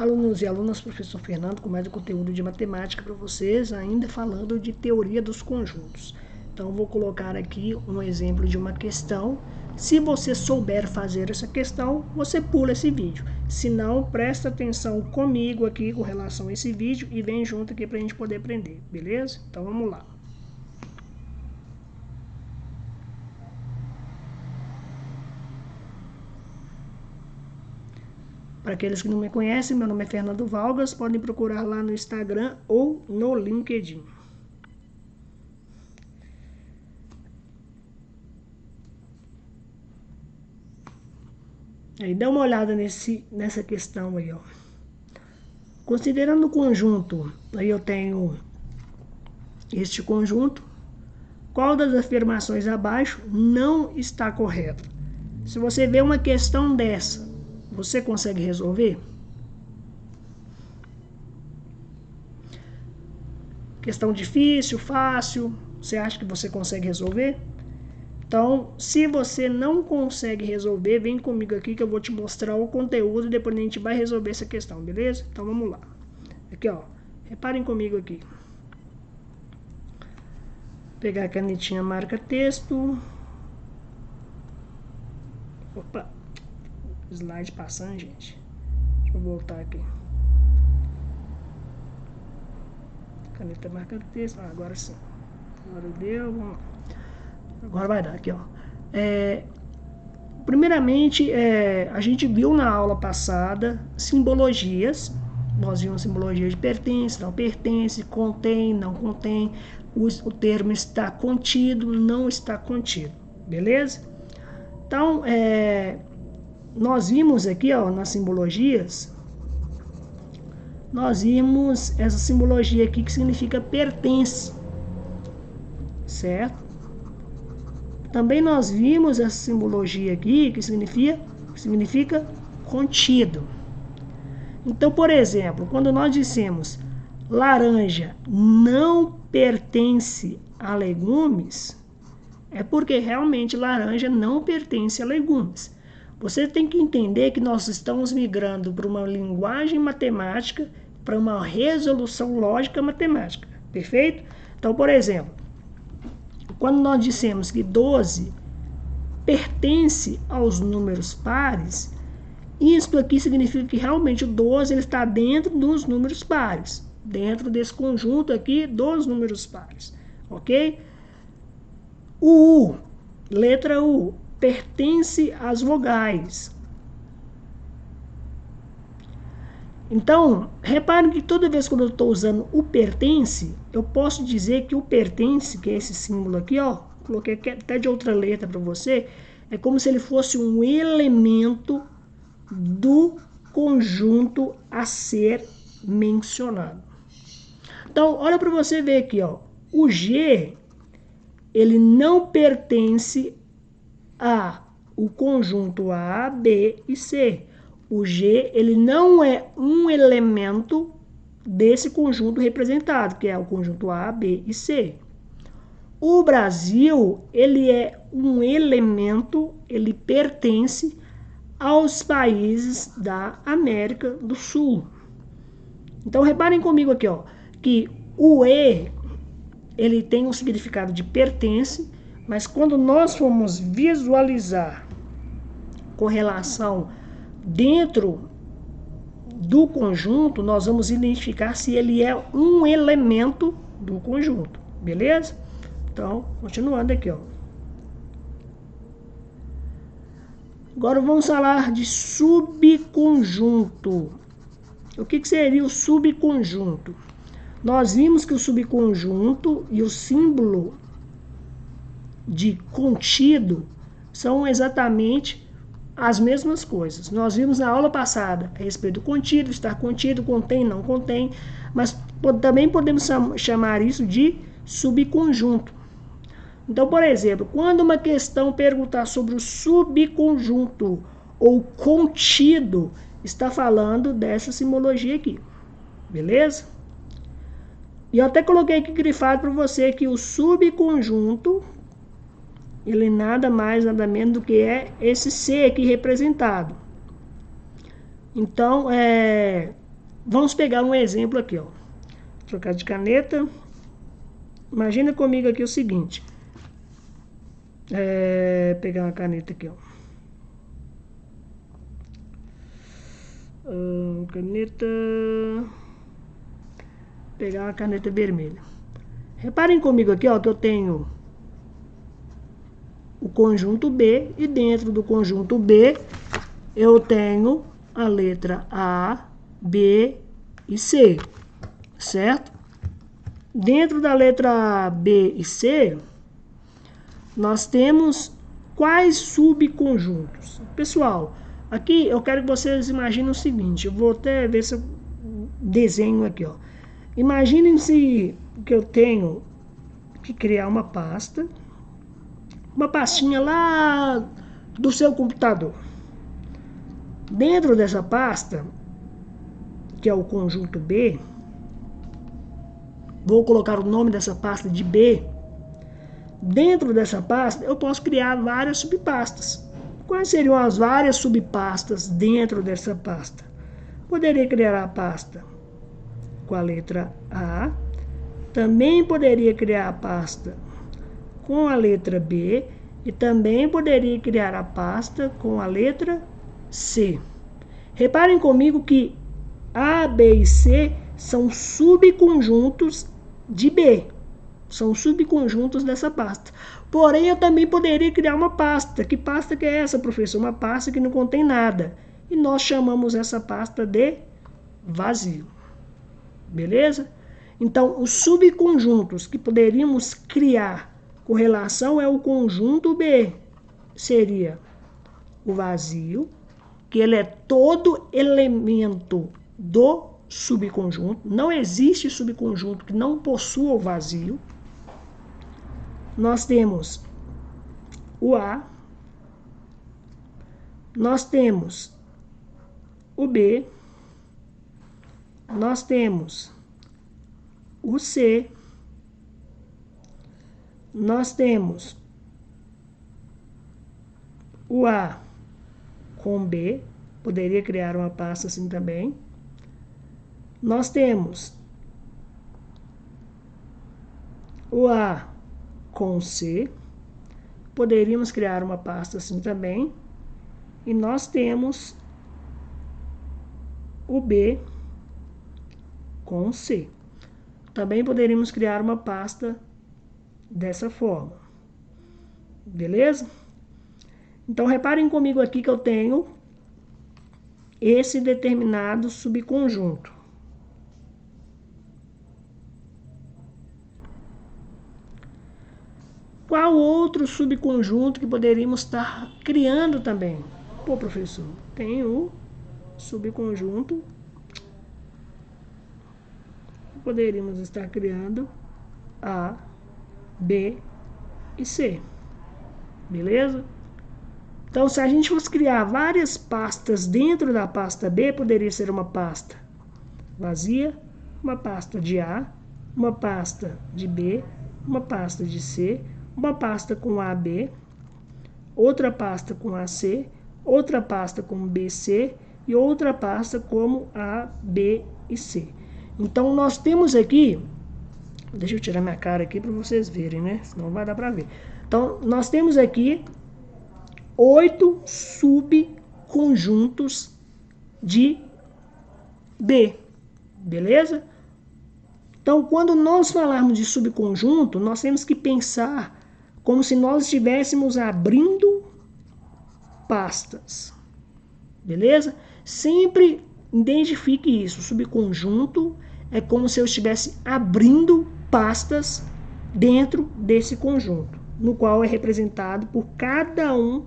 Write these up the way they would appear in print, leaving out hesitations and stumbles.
Alunos e alunas, professor Fernando com mais um conteúdo de matemática para vocês, ainda falando de teoria dos conjuntos. Então, vou colocar aqui um exemplo de uma questão. Se você souber fazer essa questão, você pula esse vídeo. Se não, presta atenção comigo aqui com relação a esse vídeo e vem junto aqui para a gente poder aprender, beleza? Então, vamos lá. Para aqueles que não me conhecem, meu nome é Fernando Valgas, podem procurar lá no Instagram ou no LinkedIn. Aí dá uma olhada nessa questão aí, ó. Considerando o conjunto, aí eu tenho este conjunto. Qual das afirmações abaixo não está correta? Se você vê uma questão dessa, você consegue resolver? Questão difícil, fácil, você acha que você consegue resolver? Então, se você não consegue resolver, vem comigo aqui que eu vou te mostrar o conteúdo e depois a gente vai resolver essa questão, beleza? Então, vamos lá. Aqui, ó, reparem comigo aqui. Vou pegar a canetinha marca texto. Opa, slide passando, gente. Deixa eu voltar aqui. Caneta marca texto, agora sim. Agora deu, vamos lá. Agora vai dar aqui, ó. Primeiramente, a gente viu na aula passada simbologias. Nós vimos simbologia de pertence, não pertence, contém, não contém. O termo está contido, não está contido. Beleza? Então, nós vimos aqui, ó, nas simbologias, nós vimos essa simbologia aqui que significa pertence. Certo? Também nós vimos essa simbologia aqui que significa contido. Então, por exemplo, quando nós dissemos laranja não pertence a legumes, é porque realmente laranja não pertence a legumes. Você tem que entender que nós estamos migrando para uma linguagem matemática, para uma resolução lógica matemática. Perfeito? Então, por exemplo, quando nós dissemos que 12 pertence aos números pares, isso aqui significa que realmente o 12 ele está dentro dos números pares, dentro desse conjunto aqui dos números pares, ok? O U, letra U, pertence às vogais. Então, reparem que toda vez que eu estou usando o pertence, eu posso dizer que o pertence, que é esse símbolo aqui, ó, coloquei até de outra letra para você, é como se ele fosse um elemento do conjunto a ser mencionado. Então, olha para você ver aqui, ó, o G, ele não pertence ao conjunto A, B e C. O G, ele não é um elemento desse conjunto representado, que é o conjunto A, B e C. O Brasil, ele é um elemento, ele pertence aos países da América do Sul. Então, reparem comigo aqui, ó, que o E, ele tem um significado de pertence, mas quando nós formos visualizar correlação dentro do conjunto, nós vamos identificar se ele é um elemento do conjunto, beleza? Então, continuando aqui, ó. Agora vamos falar de subconjunto. O que seria o subconjunto? Nós vimos que o subconjunto e o símbolo de contido são exatamente as mesmas coisas. Nós vimos na aula passada a respeito do contido, estar contido, contém, não contém, mas também podemos chamar isso de subconjunto. Então, por exemplo, quando uma questão perguntar sobre o subconjunto ou contido, está falando dessa simbologia aqui, beleza? E eu até coloquei aqui grifado para você que o subconjunto, ele nada mais, nada menos do que é esse C aqui representado. Então, Vamos pegar um exemplo aqui, ó. Trocar de caneta. Imagina comigo aqui o seguinte. Pegar uma caneta aqui, ó. Caneta. Pegar uma caneta vermelha. Reparem comigo aqui, ó, que eu tenho o conjunto B e dentro do conjunto B eu tenho a letra A, B e C, certo? Dentro da letra A, B e C, nós temos quais subconjuntos? Pessoal, aqui eu quero que vocês imaginem o seguinte, eu vou até ver se eu desenho aqui, ó. Imaginem-se que eu tenho que criar uma pasta, uma pastinha lá do seu computador. Dentro dessa pasta, que é o conjunto B, vou colocar o nome dessa pasta de B. Dentro dessa pasta, eu posso criar várias subpastas. Quais seriam as várias subpastas dentro dessa pasta? Poderia criar a pasta com a letra A, também poderia criar a pasta com a letra B e também poderia criar a pasta com a letra C. Reparem comigo que A, B e C são subconjuntos de B. São subconjuntos dessa pasta. Porém, eu também poderia criar uma pasta. Que pasta que é essa, professor? Uma pasta que não contém nada. E nós chamamos essa pasta de vazio. Beleza? Então, os subconjuntos que poderíamos criar com relação ao conjunto B seria o vazio, que ele é todo elemento do subconjunto. Não existe subconjunto que não possua o vazio. Nós temos o A, nós temos o B, nós temos o C, nós temos o A com B, poderia criar uma pasta assim também. Nós temos o A com C, poderíamos criar uma pasta assim também. E nós temos o B com C. Também poderíamos criar uma pasta dessa forma. Beleza? Então, reparem comigo aqui que eu tenho esse determinado subconjunto. Qual outro subconjunto que poderíamos estar criando também? Pô, professor, tem o subconjunto. Poderíamos estar criando A, B e C. Beleza? Então, se a gente fosse criar várias pastas dentro da pasta B, poderia ser uma pasta vazia, uma pasta de A, uma pasta de B, uma pasta de C, uma pasta com AB, outra pasta com AC, outra pasta com BC e outra pasta como A, B e C. Então, nós temos aqui, deixa eu tirar minha cara aqui para vocês verem, né? Senão não vai dar para ver. Então, nós temos aqui 8 subconjuntos de B, beleza? Então, quando nós falarmos de subconjunto, nós temos que pensar como se nós estivéssemos abrindo pastas, beleza? Sempre identifique isso, subconjunto é como se eu estivesse abrindo pastas dentro desse conjunto, no qual é representado por cada um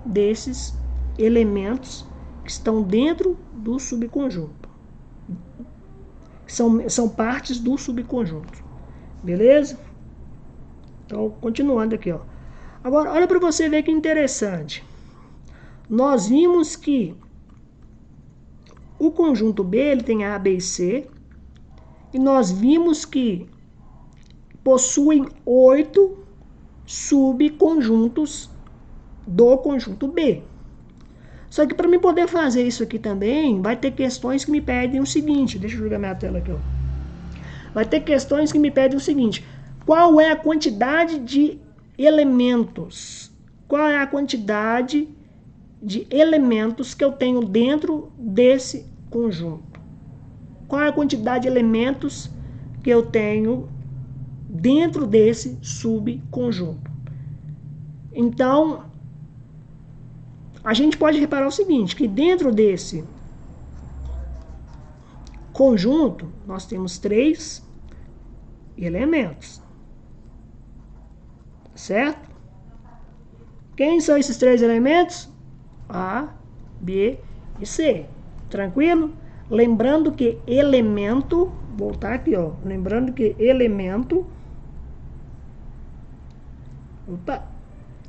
desses elementos que estão dentro do subconjunto. São partes do subconjunto. Beleza? Então, continuando aqui, ó. Agora, olha para você ver que interessante. Nós vimos que o conjunto B ele tem A, B e C. E nós vimos que possuem 8 subconjuntos do conjunto B. Só que para mim poder fazer isso aqui também, vai ter questões que me pedem o seguinte. Deixa eu jogar minha tela aqui, ó. Vai ter questões que me pedem o seguinte. Qual é a quantidade de elementos? Qual é a quantidade de elementos que eu tenho dentro desse conjunto? Qual é a quantidade de elementos que eu tenho dentro desse subconjunto? Então, a gente pode reparar o seguinte, que dentro desse conjunto, nós temos 3 elementos. Certo? Quem são esses 3 elementos? A, B e C. Tranquilo? Lembrando que elemento, voltar aqui, ó. Lembrando que elemento.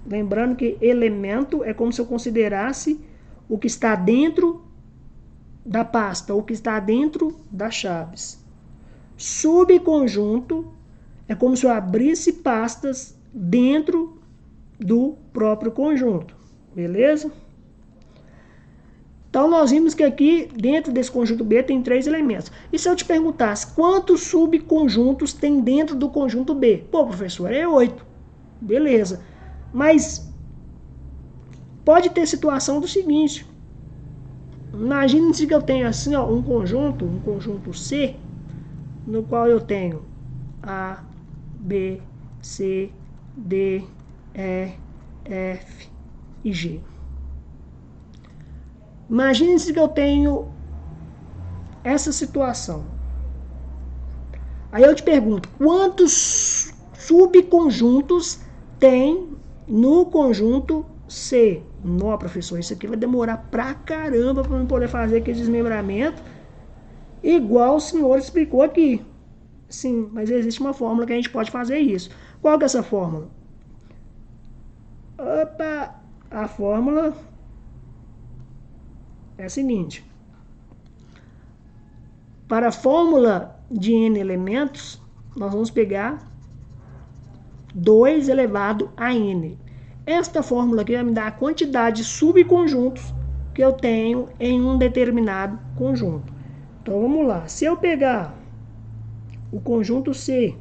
Lembrando que elemento é como se eu considerasse o que está dentro da pasta, o que está dentro das chaves. Subconjunto é como se eu abrisse pastas dentro do próprio conjunto, beleza? Então nós vimos que aqui dentro desse conjunto B tem 3 elementos. E se eu te perguntasse quantos subconjuntos tem dentro do conjunto B? Pô, professor, é 8. Beleza. Mas pode ter situação do seguinte. Imagine-se que eu tenho assim, ó, um conjunto C, no qual eu tenho A, B, C, D, E, F e G. Imagine-se que eu tenho essa situação. Aí eu te pergunto, quantos subconjuntos tem no conjunto C? Não, professor, isso aqui vai demorar pra caramba para eu poder fazer aquele desmembramento igual o senhor explicou aqui. Sim, mas existe uma fórmula que a gente pode fazer isso. Qual que é essa fórmula? Opa, a fórmula é a seguinte. Para a fórmula de n elementos, nós vamos pegar 2 elevado a n. Esta fórmula aqui vai me dar a quantidade de subconjuntos que eu tenho em um determinado conjunto. Então vamos lá. Se eu pegar o conjunto C,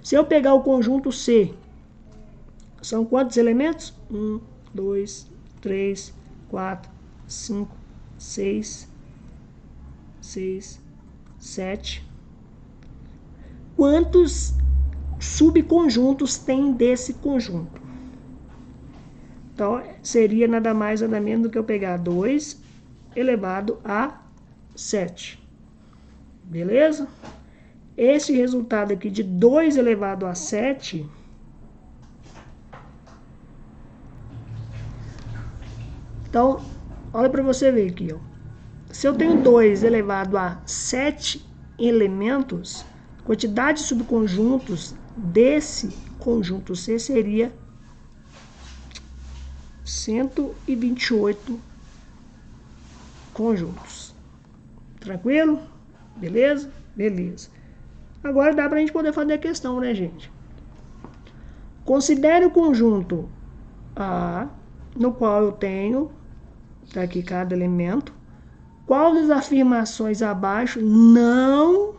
se eu pegar o conjunto C, são quantos elementos? 1, 2, 3, 4, 5, 6, 7. Quantos subconjuntos tem desse conjunto? Então, seria nada mais nada menos do que eu pegar 2 elevado a 7. Beleza? Esse resultado aqui de 2 elevado a 7... Então, olha para você ver aqui, ó. Se eu tenho 2 elevado a 7 elementos, a quantidade de subconjuntos desse conjunto C seria 128 conjuntos. Tranquilo? Beleza? Beleza. Agora dá para a gente poder fazer a questão, né, gente? Considere o conjunto A, no qual eu tenho, tá aqui cada elemento, qual das afirmações abaixo não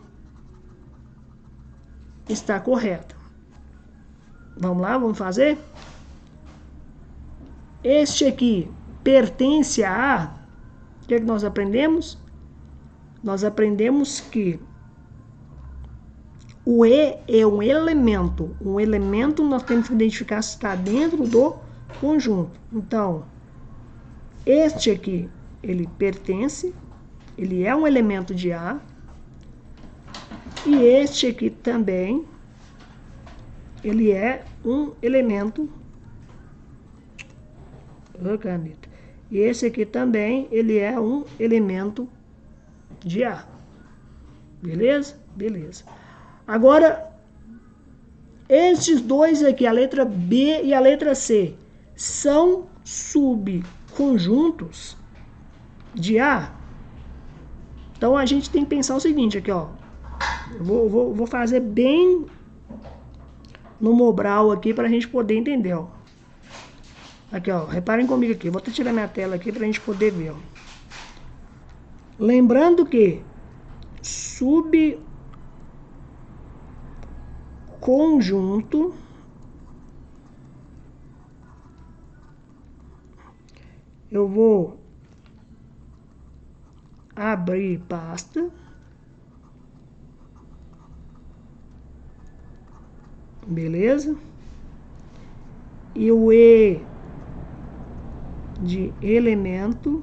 está correta? Vamos lá, vamos fazer? Este aqui pertence a A. O que é que nós aprendemos? Nós aprendemos que o E é um elemento. Um elemento nós temos que identificar se está dentro do conjunto. Então, este aqui, ele pertence, ele é um elemento de A. E este aqui também, ele é um elemento. Caneta. E esse aqui também, ele é um elemento de A. Beleza? Beleza. Agora, esses dois aqui, a letra B e a letra C, são subconjuntos de A. Então, a gente tem que pensar o seguinte aqui, ó. Vou fazer bem no Mobral aqui para a gente poder entender, ó. Aqui, ó, reparem comigo aqui. Vou até tirar minha tela aqui para a gente poder ver, ó. Lembrando que subconjunto eu vou abrir pasta, beleza? E o E de elemento,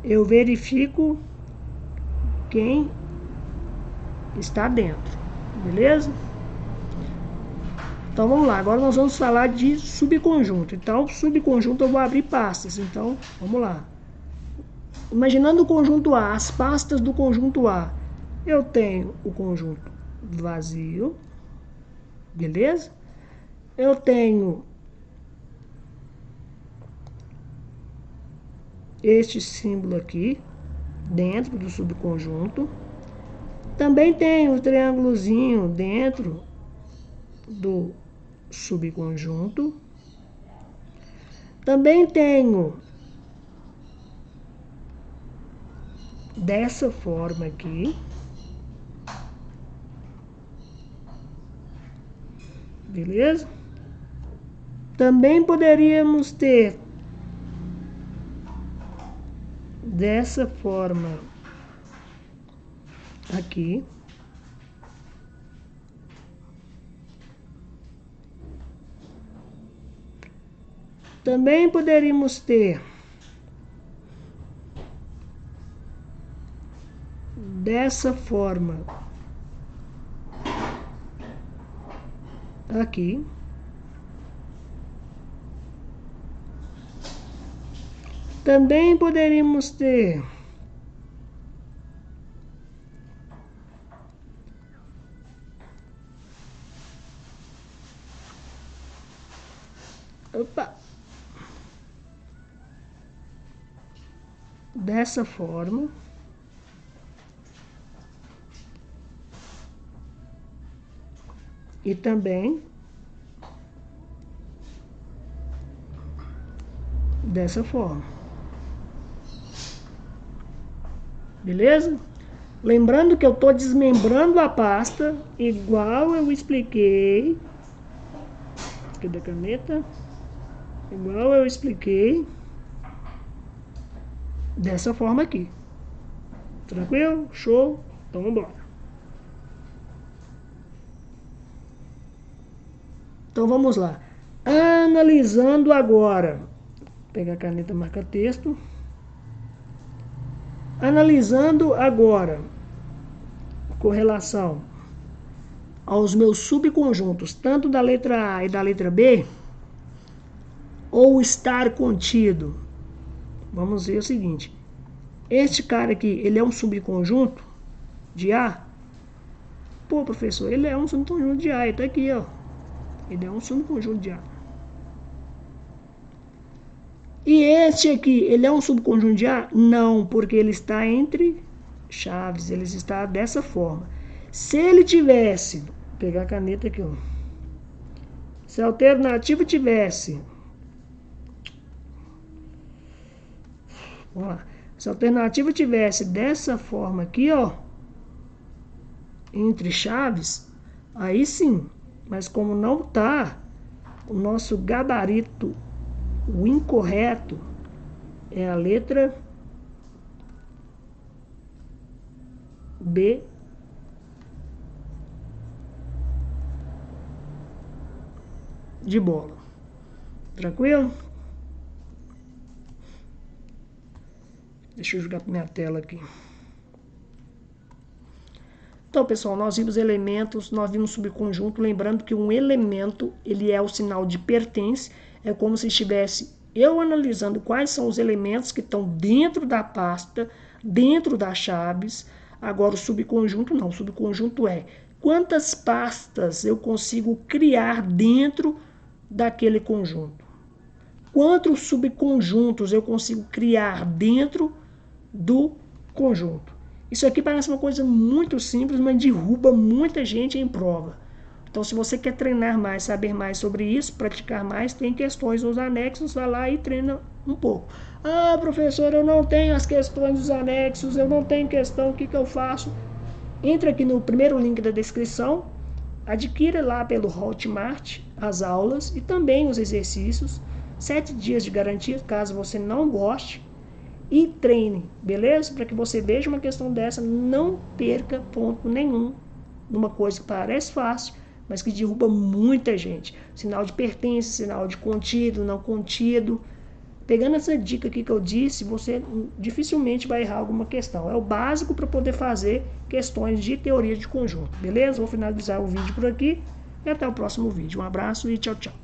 eu verifico quem está dentro, beleza? Então vamos lá, agora nós vamos falar de subconjunto. Então, subconjunto eu vou abrir pastas. Então, vamos lá. Imaginando o conjunto A, as pastas do conjunto A, eu tenho o conjunto vazio, beleza? Eu tenho este símbolo aqui dentro do subconjunto. Também tenho o triângulozinho dentro do subconjunto. Também tenho dessa forma aqui, beleza? Também poderíamos ter dessa forma aqui. Também poderíamos ter dessa forma aqui. Também poderíamos ter dessa forma. E também dessa forma. Beleza? Lembrando que eu estou desmembrando a pasta, igual eu expliquei. Cadê a caneta? Igual eu expliquei. Dessa forma aqui. Tranquilo? Show? Então vamos embora. Então vamos lá. Analisando agora. Vou pegar a caneta marca-texto. Analisando agora com relação aos meus subconjuntos, tanto da letra A e da letra B, ou estar contido. Vamos ver o seguinte. Este cara aqui, ele é um subconjunto de A? Pô, professor, ele é um subconjunto de A. Ele tá aqui, ó. Ele é um subconjunto de A. E este aqui, ele é um subconjunto de A? Não, porque ele está entre chaves. Ele está dessa forma. Se ele tivesse... Vou pegar a caneta aqui, ó. Se a alternativa tivesse... Vamos lá. Se a alternativa tivesse dessa forma aqui, ó, entre chaves, aí sim. Mas como não tá, o nosso gabarito, o incorreto, é a letra B de bola. Tranquilo? Deixa eu jogar para minha tela aqui. Então, pessoal, nós vimos elementos, nós vimos subconjunto, lembrando que um elemento, ele é o sinal de pertence, é como se estivesse eu analisando quais são os elementos que estão dentro da pasta, dentro das chaves. Agora, o subconjunto não, o subconjunto é quantas pastas eu consigo criar dentro daquele conjunto. Quantos subconjuntos eu consigo criar dentro do conjunto. Isso aqui parece uma coisa muito simples, mas derruba muita gente em prova. Então, se você quer treinar mais, saber mais sobre isso, praticar mais, tem questões nos anexos, vai lá e treina um pouco. Ah, professor, eu não tenho as questões dos anexos, eu não tenho questão, o que eu faço? Entra aqui no primeiro link da descrição, adquira lá pelo Hotmart as aulas e também os exercícios, 7 dias de garantia, caso você não goste, e treine, beleza? Para que você veja uma questão dessa, não perca ponto nenhum numa coisa que parece fácil, mas que derruba muita gente. Sinal de pertence, sinal de contido, não contido. Pegando essa dica aqui que eu disse, você dificilmente vai errar alguma questão. É o básico para poder fazer questões de teoria de conjunto, beleza? Vou finalizar o vídeo por aqui e até o próximo vídeo. Um abraço e tchau, tchau.